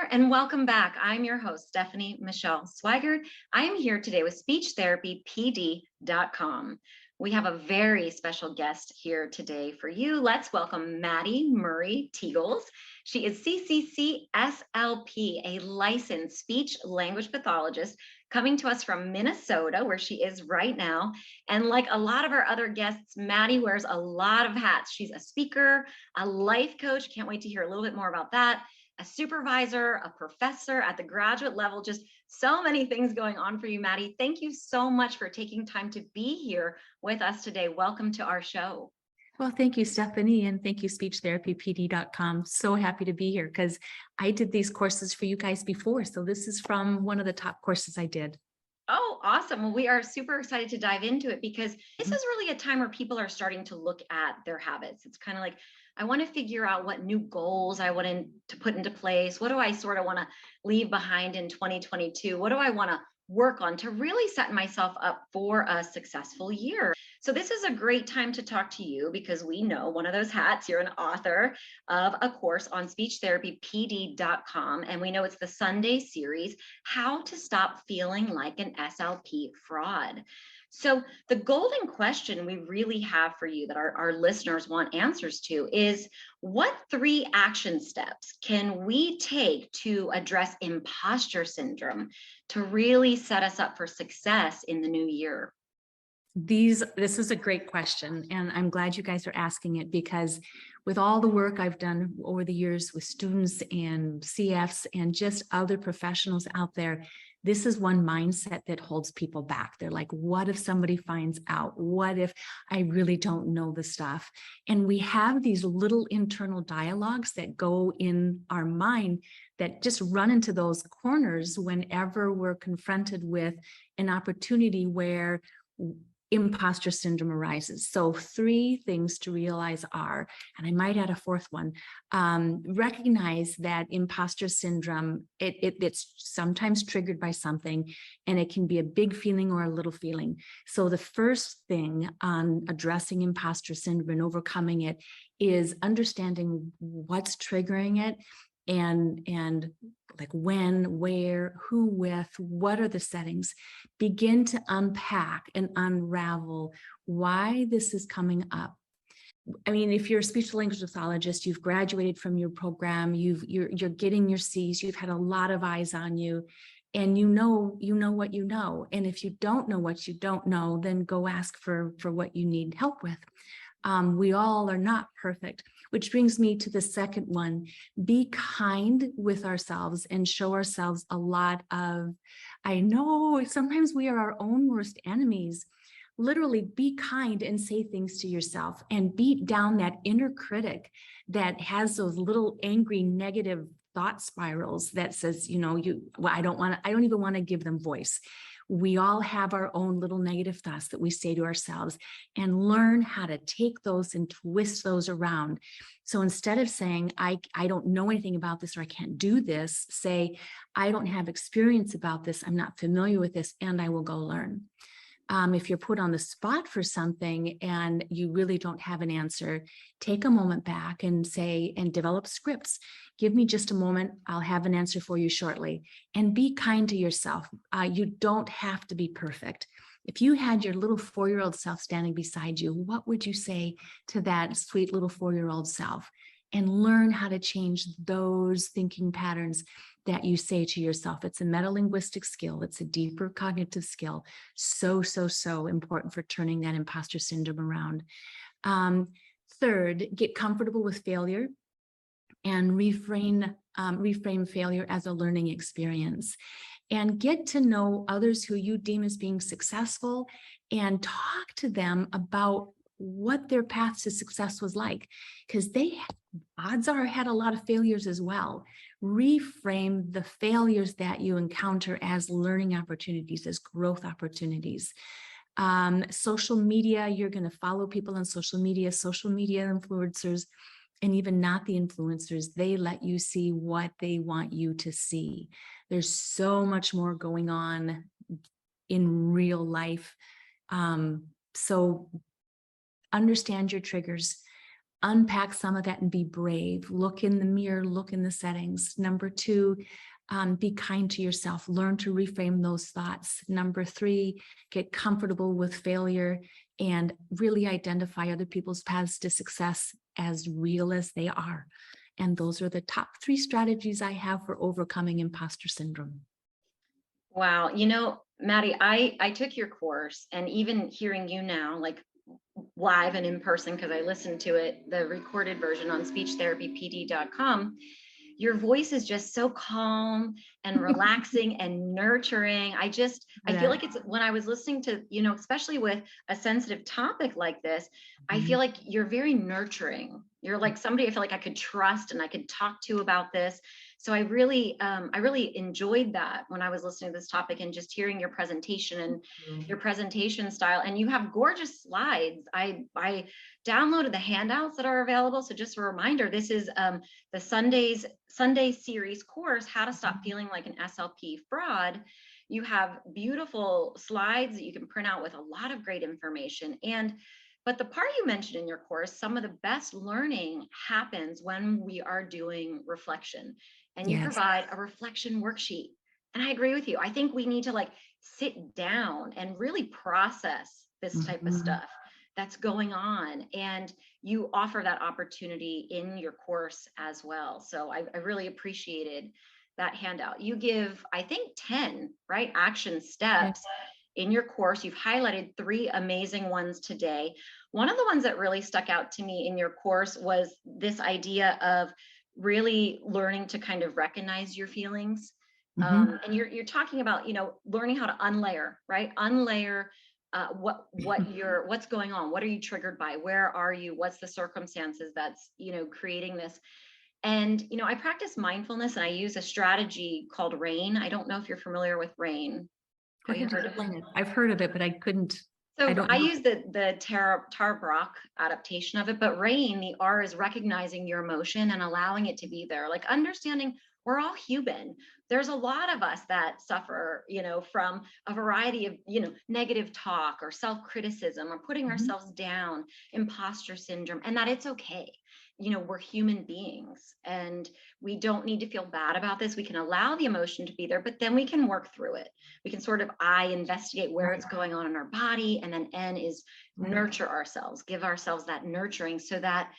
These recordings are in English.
there, and welcome back. I'm your host, Stephanie Michele Sweigart. I am here today with SpeechTherapyPD.com. We have a very special guest here today for you. Let's welcome Mattie Murrey Tiegals. She is CCC-SLP, a licensed speech language pathologist coming to us from Minnesota, where she is right now. And like a lot of our other guests, Mattie wears a lot of hats. She's a speaker, a life coach. Can't wait to hear a little bit more about that. A supervisor, a professor at the graduate level, just so many things going on for you, Mattie. Thank you so much for taking time to be here with us today. Welcome to our show. Well, thank you, Stephanie, and thank you, SpeechTherapyPD.com. So happy to be here because I did these courses for you guys before. So this is from one of the top courses I did. Oh, awesome. Well, we are super excited to dive into it because this is really a time where people are starting to look at their habits. It's kind of like, I want to figure out what new goals I want to put into place. What do I sort of want to leave behind in 2022? What do I want to work on to really set myself up for a successful year? So this is a great time to talk to you because we know one of those hats, you're an author of a course on SpeechTherapyPD.com, and we know it's the Sunday series, How to Stop Feeling Like an SLP Fraud. So the golden question we really have for you that our listeners want answers to is, what 3 action steps can we take to address imposter syndrome to really set us up for success in the new year? This is a great question, and I'm glad you guys are asking it because with all the work I've done over the years with students and CFs and just other professionals out there, this is one mindset that holds people back. They're like, what if somebody finds out? What if I really don't know the stuff? And we have these little internal dialogues that go in our mind that just run into those corners whenever we're confronted with an opportunity where imposter syndrome arises. So 3 things to realize are, and I might add a 4th one, recognize that imposter syndrome, it's sometimes triggered by something, and it can be a big feeling or a little feeling. So the first thing on addressing imposter syndrome and overcoming it is understanding what's triggering it, and like when, where, who with, what are the settings. Begin to unpack and unravel why this is coming up. I mean, if you're a speech language pathologist, you've graduated from your program, you're getting your C's, you've had a lot of eyes on you, and you know what you know. And if you don't know what you don't know, then go ask for what you need help with. We all are not perfect, which brings me to the second one. Be kind with ourselves and show ourselves a lot of, I know sometimes we are our own worst enemies. Literally be kind and say things to yourself and beat down that inner critic that has those little angry, negative thought spirals that says, I don't even want to give them voice. We all have our own little negative thoughts that we say to ourselves, and learn how to take those and twist those around. So instead of saying, I don't know anything about this, or I can't do this, say, I don't have experience about this, I'm not familiar with this, and I will go learn. If you're put on the spot for something and you really don't have an answer, take a moment back and say, and develop scripts. Give me just a moment. I'll have an answer for you shortly. And be kind to yourself. You don't have to be perfect. If you had your little 4-year-old self standing beside you, what would you say to that sweet little 4-year-old self? And learn how to change those thinking patterns that you say to yourself. It's a metalinguistic skill. It's a deeper cognitive skill. So important for turning that imposter syndrome around. Third, get comfortable with failure and reframe failure as a learning experience. And get to know others who you deem as being successful and talk to them about what their path to success was like, because they, odds are, had a lot of failures as well. Reframe the failures that you encounter as learning opportunities, as growth opportunities. Social media, you're going to follow people on social media influencers, and even not the influencers, they let you see what they want you to see. There's so much more going on in real life. So understand your triggers, unpack some of that and be brave. Look in the mirror, look in the settings. Number 2, be kind to yourself. Learn to reframe those thoughts. Number 3, get comfortable with failure and really identify other people's paths to success as real as they are. And those are the top 3 strategies I have for overcoming imposter syndrome. Wow. Mattie, I took your course, and even hearing you now, like live and in person, because I listened to it, the recorded version on speechtherapypd.com, your voice is just so calm and relaxing and nurturing. I feel like it's, when I was listening to, especially with a sensitive topic like this, I feel like you're very nurturing. You're like somebody I feel like I could trust and I could talk to about this. So I really enjoyed that when I was listening to this topic, and just hearing your presentation and your presentation style. And you have gorgeous slides. I downloaded the handouts that are available. So just a reminder, this is the Sunday series course, How to Stop Feeling Like an SLP Fraud. You have beautiful slides that you can print out with a lot of great information. But the part you mentioned in your course, some of the best learning happens when we are doing reflection, and you provide a reflection worksheet. And I agree with you. I think we need to sit down and really process this type of stuff that's going on. And you offer that opportunity in your course as well. So I really appreciated that handout. You give, I think, 10, right, action steps in your course. You've highlighted 3 amazing ones today. One of the ones that really stuck out to me in your course was this idea of really learning to kind of recognize your feelings. And you're talking about, learning how to unlayer, right? Unlayer what's going on. What are you triggered by? Where are you? What's the circumstances that's, creating this? And, I practice mindfulness, and I use a strategy called RAIN. I don't know if you're familiar with RAIN. Have you heard of it? I've heard of it, but I couldn't. So I use the Tara Brach adaptation of it, but RAIN, the R is recognizing your emotion and allowing it to be there, like understanding we're all human. There's a lot of us that suffer, from a variety of, negative talk or self-criticism or putting ourselves down, imposter syndrome, and that it's okay. We're human beings, and we don't need to feel bad about this. We can allow the emotion to be there, but then we can work through it. We can sort of investigate where it's going on in our body, and then N is nurture ourselves, give ourselves that nurturing, so that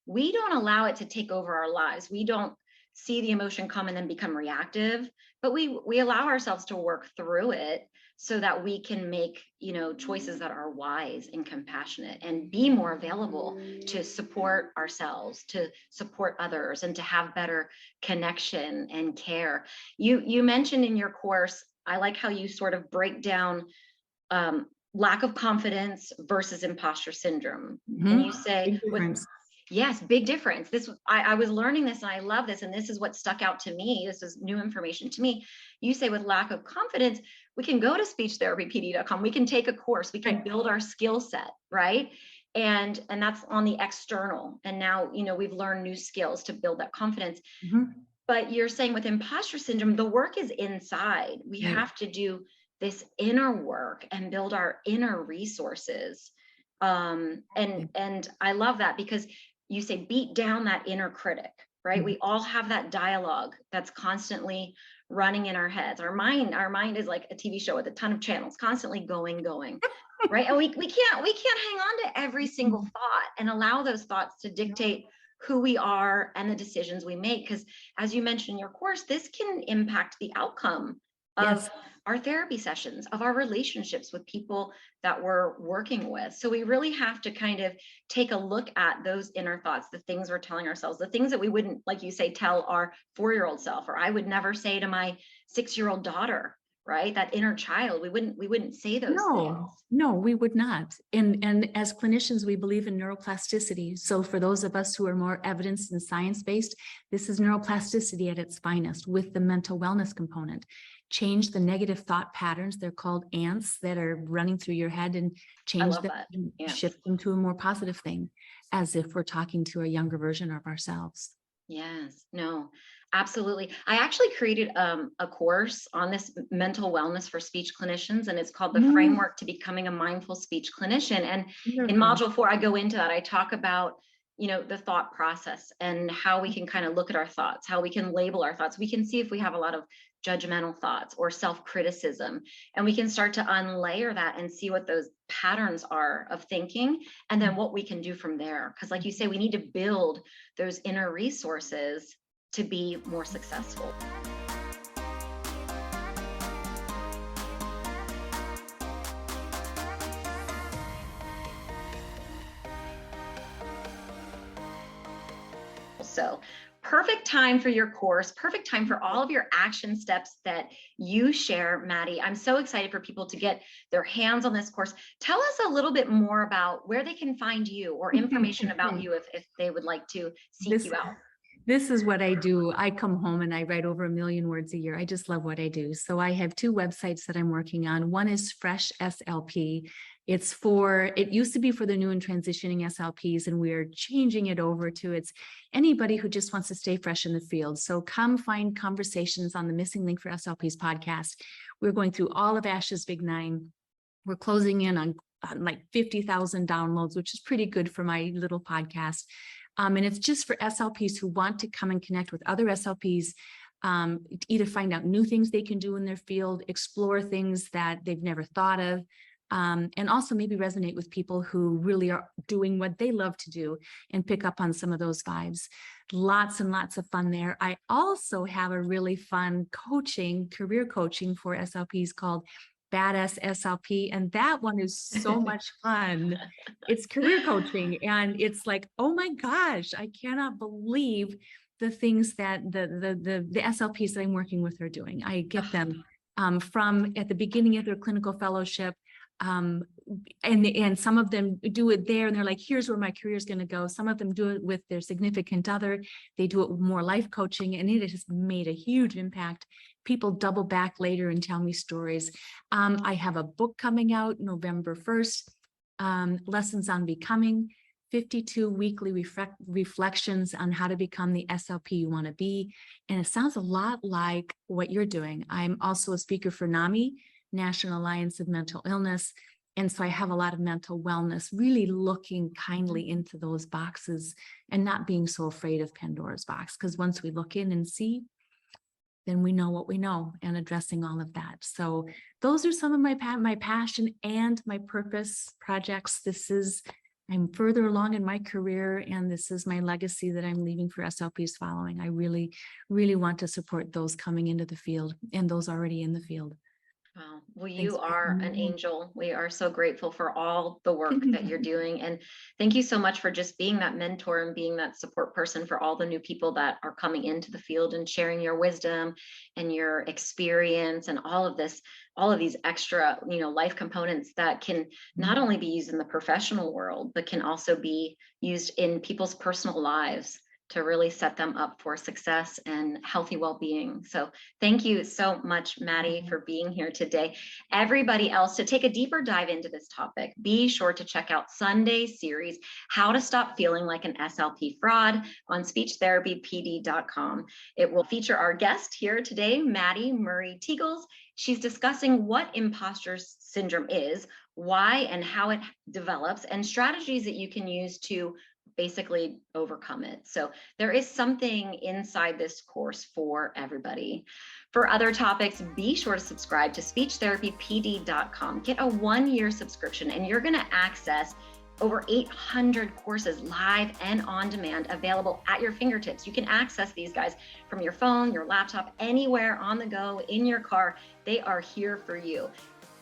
we don't allow it to take over our lives. We don't see the emotion come and then become reactive, but we allow ourselves to work through it so that we can make, choices that are wise and compassionate, and be more available to support ourselves, to support others, and to have better connection and care. You mentioned in your course, I like how you sort of break down lack of confidence versus imposter syndrome. And you say, yes, big difference. I was learning this, and I love this. And this is what stuck out to me. This is new information to me. You say with lack of confidence, we can go to speechtherapypd.com. We can take a course. We can build our skill set, right? And that's on the external. And now, we've learned new skills to build that confidence. But you're saying with imposter syndrome, the work is inside. We have to do this inner work and build our inner resources. And I love that, because you say beat down that inner critic, right? We all have that dialogue that's constantly running in our heads. Our mind is like a TV show with a ton of channels, constantly going, right? And we can't hang on to every single thought and allow those thoughts to dictate who we are and the decisions we make. Because as you mentioned in your course, this can impact the outcome of our therapy sessions, of our relationships with people that we're working with. So we really have to kind of take a look at those inner thoughts, the things we're telling ourselves, the things that we wouldn't, like you say, tell our 4-year-old self, or I would never say to my 6-year-old daughter, right? That inner child, we wouldn't say those things. No, we would not. And as clinicians, we believe in neuroplasticity. So for those of us who are more evidence and science-based, this is neuroplasticity at its finest, with the mental wellness component. Change the negative thought patterns. They're called ants that are running through your head, and change them, shift them to a more positive thing, as if we're talking to a younger version of ourselves. Yes, no, absolutely. I actually created a course on this mental wellness for speech clinicians, and it's called the Framework to Becoming a Mindful Speech Clinician. And in module 4, I go into that. I talk about, the thought process and how we can kind of look at our thoughts, how we can label our thoughts. We can see if we have a lot of judgmental thoughts or self-criticism, and we can start to unlayer that and see what those patterns are of thinking, and then what we can do from there. Because like you say, we need to build those inner resources to be more successful. So perfect time for your course, perfect time for all of your action steps that you share, Mattie. I'm so excited for people to get their hands on this course. Tell us a little bit more about where they can find you or information about you if they would like to seek you out. This is what I do. I come home and I write over 1 million words a year. I just love what I do. So I have 2 websites that I'm working on. One is Fresh SLP. It used to be for the new and transitioning SLPs, and we're changing it over to it's anybody who just wants to stay fresh in the field. So come find conversations on the Missing Link for SLPs podcast. We're going through all of ASHA's Big 9. We're closing in on like 50,000 downloads, which is pretty good for my little podcast. And it's just for SLPs who want to come and connect with other SLPs, either find out new things they can do in their field, explore things that they've never thought of, and also maybe resonate with people who really are doing what they love to do and pick up on some of those vibes. Lots and lots of fun there. I also have a really fun career coaching for SLPs called Badass SLP. And that one is so much fun. It's career coaching. And it's like, oh my gosh, I cannot believe the things that the SLPs that I'm working with are doing. I get them from at the beginning of their clinical fellowship. And some of them do it there and they're like, here's where my career is going to go. Some of them do it with their significant other. They do it with more life coaching, and it has made a huge impact. People double back later and tell me stories. I have a book coming out November 1st, Lessons on Becoming, 52 weekly reflections on how to become the SLP you want to be. And it sounds a lot like what you're doing. I'm also a speaker for NAMI, National Alliance of Mental Illness. And so I have a lot of mental wellness, really looking kindly into those boxes and not being so afraid of Pandora's box. Because once we look in and see, then we know what we know, and addressing all of that. So those are some of my passion and my purpose projects. I'm further along in my career, and this is my legacy that I'm leaving for SLPs following. I really, really want to support those coming into the field and those already in the field. Wow. Well, you are an angel. We are so grateful for all the work that you're doing. And thank you so much for just being that mentor and being that support person for all the new people that are coming into the field and sharing your wisdom and your experience and all of these extra, life components that can not only be used in the professional world, but can also be used in people's personal lives to really set them up for success and healthy well-being. So thank you so much, Mattie, for being here today. Everybody else, to take a deeper dive into this topic, be sure to check out Sunday's series, How to Stop Feeling Like an SLP Fraud, on speechtherapypd.com. It will feature our guest here today, Mattie Murrey Tiegals. She's discussing what imposter syndrome is, why and how it develops, and strategies that you can use to basically overcome it. So there is something inside this course for everybody. For other topics, be sure to subscribe to speechtherapypd.com. Get a 1-year subscription, and you're going to access over 800 courses live and on demand available at your fingertips. You can access these guys from your phone, your laptop, anywhere on the go, in your car. They are here for you.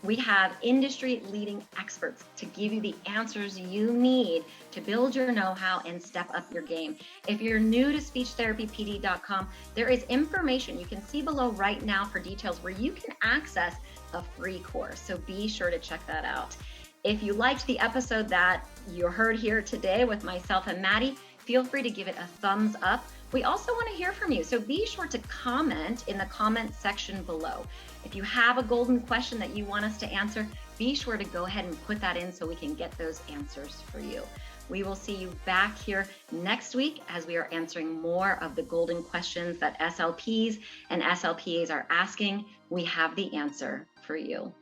We have industry-leading experts to give you the answers you need to build your know-how and step up your game. If you're new to speechtherapypd.com, there is information you can see below right now for details where you can access a free course. So be sure to check that out. If you liked the episode that you heard here today with myself and Mattie, feel free to give it a thumbs up. We also want to hear from you, so be sure to comment in the comment section below. If you have a golden question that you want us to answer, be sure to go ahead and put that in so we can get those answers for you. We will see you back here next week as we are answering more of the golden questions that SLPs and SLPAs are asking. We have the answer for you.